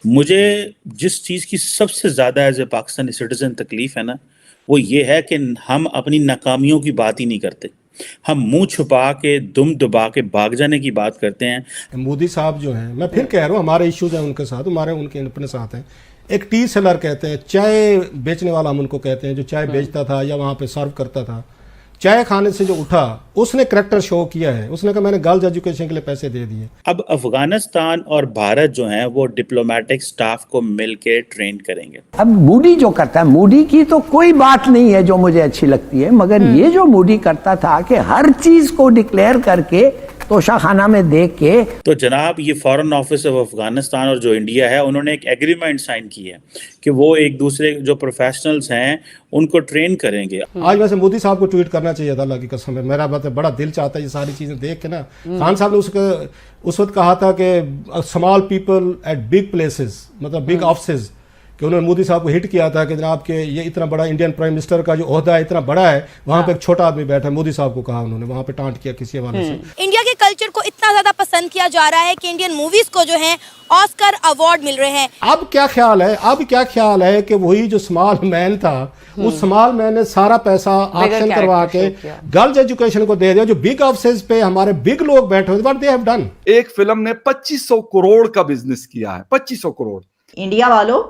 मुझे जिस चीज़ की सबसे ज़्यादा एज़ ए पाकिस्तानी सिटीज़न तकलीफ़ है ना, वो ये है कि हम अपनी नाकामियों की बात ही नहीं करते। हम मुँह छुपा के, दुम दबा के भाग जाने की बात करते हैं। मोदी साहब जो हैं, मैं फिर कह रहा हूँ, हमारे इश्यूज हैं उनके साथ, हमारे उनके अपने साथ हैं। एक टी सेलर कहते हैं, चाय बेचने वाला हम उनको कहते हैं, जो चाय बेचता था या वहाँ पे सर्व करता था, चाय खाने से जो उठा, उसने करेक्टर शो किया है। उसने कहा मैंने गर्ल्स एजुकेशन के लिए पैसे दे दिए। अब अफ़गानिस्तान और भारत जो हैं वो डिप्लोमेटिक स्टाफ को मिल के ट्रेन करेंगे। अब मोदी जो करता है, मोदी की तो कोई बात नहीं है जो मुझे अच्छी लगती है, मगर ये जो मोदी करता था कि हर चीज को डिक्लेयर करके तोशाखाना में देख के। तो जनाब, ये फॉरेन ऑफिस ऑफ अफगानिस्तान और जो इंडिया है, उन्होंने एक एग्रीमेंट साइन की है कि वो एक दूसरे जो प्रोफेशनल्स हैं उनको ट्रेन करेंगे। आज वैसे मोदी साहब को ट्वीट करना चाहिए था, अल्लाह की कसम है। मेरा बड़ा दिल चाहता है ये सारी चीजें देख के ना। खान साहब ने उस वक्त कहा था कि small people at big places, मतलब बिग ऑफिसेज, कि उन्होंने मोदी साहब को हिट किया था कि जनाब के ये इतना बड़ा इंडियन प्राइम मिनिस्टर का जो ओहदा है इतना बड़ा है, वहाँ पे एक छोटा आदमी बैठा है। मोदी साहब को कहा उन्होंने, वहाँ पे टांट किया किसी हवाले से। इंडिया के कल्चर को इतना ज्यादा पसंद किया जा रहा है कि इंडियन मूवीज को जो है ऑस्कर अवार्ड मिल रहे हैं। अब क्या ख्याल है कि वही जो स्मॉल मैन था, उस स्मॉल मैन ने सारा पैसा ऑक्शन करवा के गर्ल्स एजुकेशन को दे दिया, जो बिग ऑफिसेज पे हमारे बिग लोग बैठे हुए, व्हाट दे हैव डन। एक फिल्म ने 2500 करोड़ का बिजनेस किया है, 2500 करोड़। इंडिया वालों,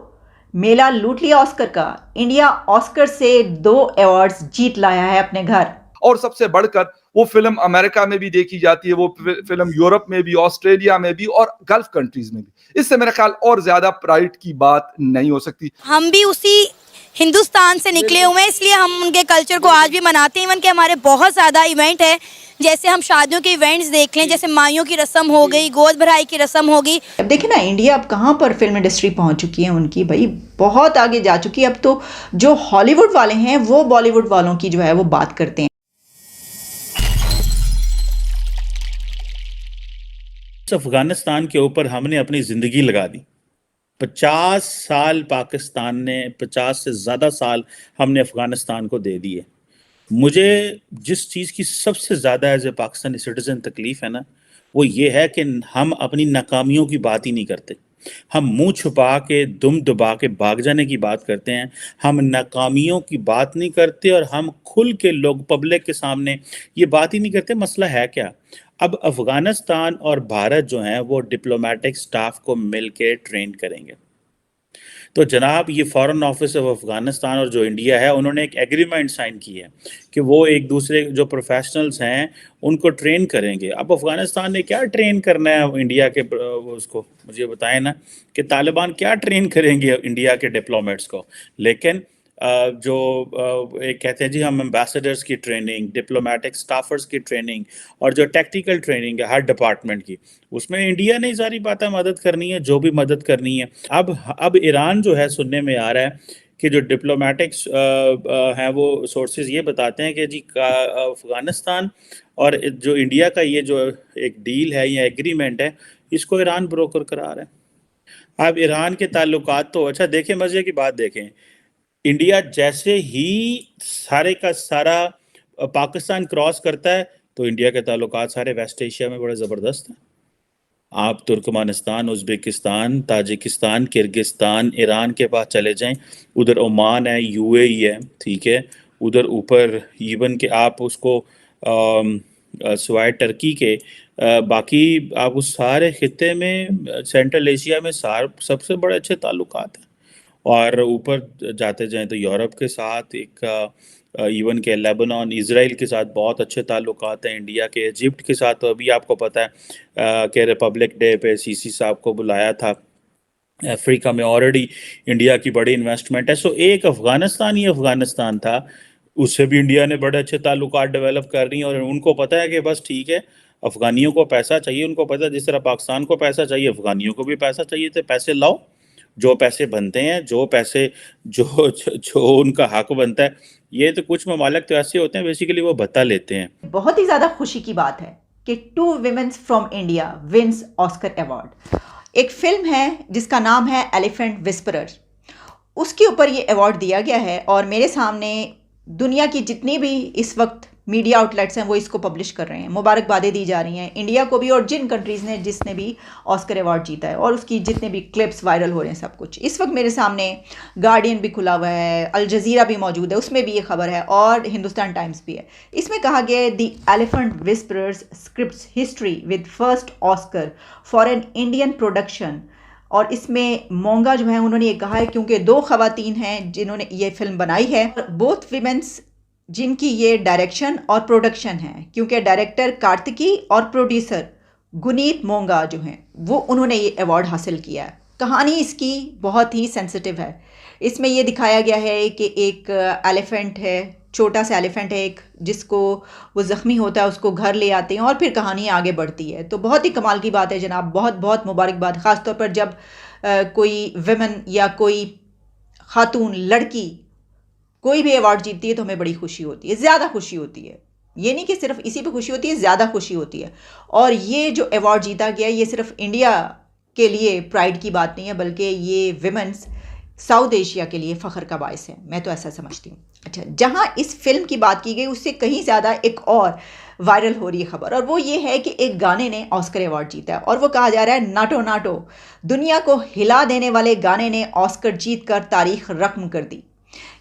मेला लूट लिया ऑस्कर का। इंडिया ऑस्कर से 2 अवार्ड्स जीत लाया है अपने घर। और सबसे बढ़कर वो फिल्म अमेरिका में भी देखी जाती है, वो फिल्म यूरोप में भी, ऑस्ट्रेलिया में भी और गल्फ कंट्रीज में भी। इससे मेरा ख्याल और ज्यादा प्राइड की बात नहीं हो सकती। हम भी उसी हिंदुस्तान से निकले हुए हैं, इसलिए हम उनके कल्चर को आज भी मनाते हैं। इवन के हमारे बहुत ज़्यादा इवेंट है, जैसे हम शादियों के इवेंट्स देख लें, जैसे माइयों की रस्म हो गई, गोद भराई की रस्म हो गई। अब देखिए ना, इंडिया अब कहाँ पर फिल्म इंडस्ट्री पहुंच चुकी है उनकी, भाई बहुत आगे जा चुकी है। अब तो जो हॉलीवुड वाले हैं वो बॉलीवुड वालों की जो है वो बात करते हैं। अफगानिस्तान के ऊपर हमने अपनी जिंदगी लगा दी। 50 साल पाकिस्तान ने, 50 से ज़्यादा साल हमने अफगानिस्तान को दे दिए। मुझे जिस चीज़ की सबसे ज़्यादा एज ए पाकिस्तानी सिटीज़न तकलीफ़ है ना, वो ये है कि हम अपनी नाकामियों की बात ही नहीं करते। हम मुंह छुपा के, दुम दबा के भाग जाने की बात करते हैं। हम नाकामियों की बात नहीं करते और हम खुल के लोग पब्लिक के सामने ये बात ही नहीं करते। मसला है क्या? अब अफ़गानिस्तान और भारत जो हैं वो डिप्लोमेटिक स्टाफ को मिल के ट्रेन करेंगे। तो जनाब, ये फॉरेन ऑफिस ऑफ अफगानिस्तान और जो इंडिया है, उन्होंने एक एग्रीमेंट साइन की है कि वो एक दूसरे जो प्रोफेशनल्स हैं उनको ट्रेन करेंगे। अब अफगानिस्तान ने क्या ट्रेन करना है इंडिया के उसको मुझे बताएं ना, कि तालिबान क्या ट्रेन करेंगे इंडिया के डिप्लोमेट्स को। लेकिन जो एक कहते हैं जी हम एम्बेसडर्स की ट्रेनिंग, डिप्लोमेटिक स्टाफर्स की ट्रेनिंग और जो टेक्निकल ट्रेनिंग है हर डिपार्टमेंट की, उसमें इंडिया ने सारी बातें मदद करनी है, जो भी मदद करनी है। अब ईरान जो है, सुनने में आ रहा है कि जो डिप्लोमेटिक्स हैं वो सोर्सेज ये बताते हैं कि जी अफगानिस्तान और जो इंडिया का ये जो एक डील है या एग्रीमेंट है, इसको ईरान ब्रोकर करा रहा है। अब ईरान के ताल्लुकात तो अच्छा देखें, मजे की बात देखें, इंडिया जैसे ही सारे का सारा पाकिस्तान क्रॉस करता है तो इंडिया के ताल्लुकात सारे वेस्ट एशिया में बड़े ज़बरदस्त हैं। आप Turkmenistan, Uzbekistan, Tajikistan, Kyrgyzstan, Iran के पास चले जाएं, उधर ओमान है, यूएई है, ठीक है, उधर ऊपर इवन के आप उसको सिवाय टर्की के बाकी आप उस सारे खित्ते में, सेंट्रल एशिया में सबसे बड़े अच्छे ताल्लुकात हैं। और ऊपर जाते जाएं तो यूरोप के साथ एक इवन के लेबनान, इज़राइल के साथ बहुत अच्छे ताल्लुकात हैं इंडिया के। इजिप्ट के साथ तो अभी आपको पता है कि रिपब्लिक डे पे सीसी साहब को बुलाया था। अफ्रीका में ऑलरेडी इंडिया की बड़ी इन्वेस्टमेंट है। सो एक अफ़गानिस्तान ही अफ़गानिस्तान था, उससे भी इंडिया ने बड़े अच्छे ताल्लुकात डेवलप कर रही हैं। और उनको पता है कि बस ठीक है, अफ़गानियों को पैसा चाहिए, उनको पता है जिस तरह पाकिस्तान को पैसा चाहिए, अफ़गानियों को भी पैसा चाहिए, तो पैसे लाओ, जो पैसे बनते हैं, जो पैसे जो उनका हक बनता है। ये तो कुछ ममालिक तो ऐसे होते हैं बेसिकली वो भत्ता लेते हैं। बहुत ही ज्यादा खुशी की बात है कि 2 womens from India wins Oscar award. एक फिल्म है जिसका नाम है एलिफेंट विस्परर, उसके ऊपर ये अवार्ड दिया गया है। और मेरे सामने दुनिया की जितनी भी इस वक्त मीडिया आउटलेट्स हैं वो इसको पब्लिश कर रहे हैं, मुबारकबादें दी जा रही हैं इंडिया को भी और जिन कंट्रीज़ ने जिसने भी ऑस्कर अवार्ड जीता है, और उसकी जितने भी क्लिप्स वायरल हो रहे हैं सब कुछ। इस वक्त मेरे सामने गार्डियन भी खुला हुआ है, अल जज़ीरा भी मौजूद है, उसमें भी ये खबर है, और हिंदुस्तान टाइम्स भी है। इसमें कहा गया है the elephant whisperers scripts history with first Oscar for an Indian production. और इसमें मोंगा जो है उन्होंने ये कहा है क्योंकि 2 ख़वातीन हैं जिन्होंने ये फिल्म बनाई है, बोथ विमेंस जिनकी ये डायरेक्शन और प्रोडक्शन है, क्योंकि डायरेक्टर कार्तिकी और प्रोड्यूसर गुनीत मोंगा जो हैं वो उन्होंने ये अवार्ड हासिल किया है। कहानी इसकी बहुत ही सेंसिटिव है। इसमें ये दिखाया गया है कि एक एलिफेंट है, छोटा सा एलिफेंट है एक, जिसको वो ज़ख्मी होता है, उसको घर ले आते हैं और फिर कहानी आगे बढ़ती है। तो बहुत ही कमाल की बात है जनाब, बहुत बहुत मुबारकबाद, ख़ास तौर पर जब कोई विमेन या कोई खातून लड़की कोई भी अवार्ड जीतती है तो हमें बड़ी खुशी होती है, ज़्यादा खुशी होती है। ये नहीं कि सिर्फ इसी पे खुशी होती है, ज़्यादा खुशी होती है। और ये जो अवार्ड जीता गया ये सिर्फ इंडिया के लिए प्राइड की बात नहीं है, बल्कि ये विमेंस साउथ एशिया के लिए फ़ख्र का बायस है, मैं तो ऐसा समझती हूँ। अच्छा, जहाँ इस फिल्म की बात की गई उससे कहीं ज़्यादा एक और वायरल हो रही है खबर, और वो ये है कि एक गाने ने ऑस्कर अवार्ड जीता है, और वो कहा जा रहा है नाटो नाटो, दुनिया को हिला देने वाले गाने ने ऑस्कर जीत कर तारीख रकम कर दी।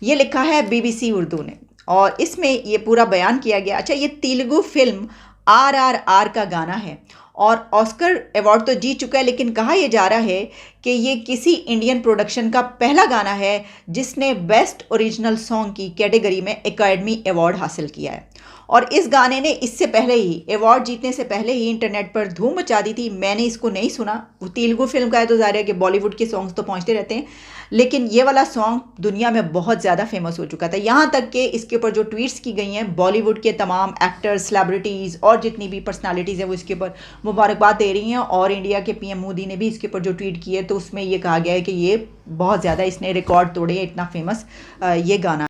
ये लिखा है BBC उर्दू ने, और इसमें ये पूरा बयान किया गया। अच्छा, ये तेलुगु फिल्म RRR का गाना है और ऑस्कर अवार्ड तो जीत चुका है, लेकिन कहा यह जा रहा है कि ये किसी इंडियन प्रोडक्शन का पहला गाना है जिसने बेस्ट ओरिजिनल सॉन्ग की कैटेगरी में एकेडमी अवार्ड हासिल किया है। और इस गाने ने इससे पहले ही, अवार्ड जीतने से पहले ही इंटरनेट पर धूम मचा दी थी। मैंने इसको नहीं सुना, वो तेलुगु फिल्म का है तो ज़ाहिर है कि बॉलीवुड के सॉन्ग्स तो पहुंचते रहते हैं, लेकिन ये वाला सॉन्ग दुनिया में बहुत ज़्यादा फेमस हो चुका था, यहाँ तक कि इसके ऊपर जो ट्वीट्स की गई हैं बॉलीवुड के तमाम एक्टर्स, सेलिब्रिटीज़ और जितनी भी पर्सनालिटीज़ हैं वो इसके ऊपर मुबारकबाद दे रही हैं। और इंडिया के PM मोदी ने भी इसके ऊपर जो ट्वीट किए तो उसमें ये कहा गया है कि ये बहुत ज़्यादा इसने रिकॉर्ड तोड़े, इतना फेमस ये गाना।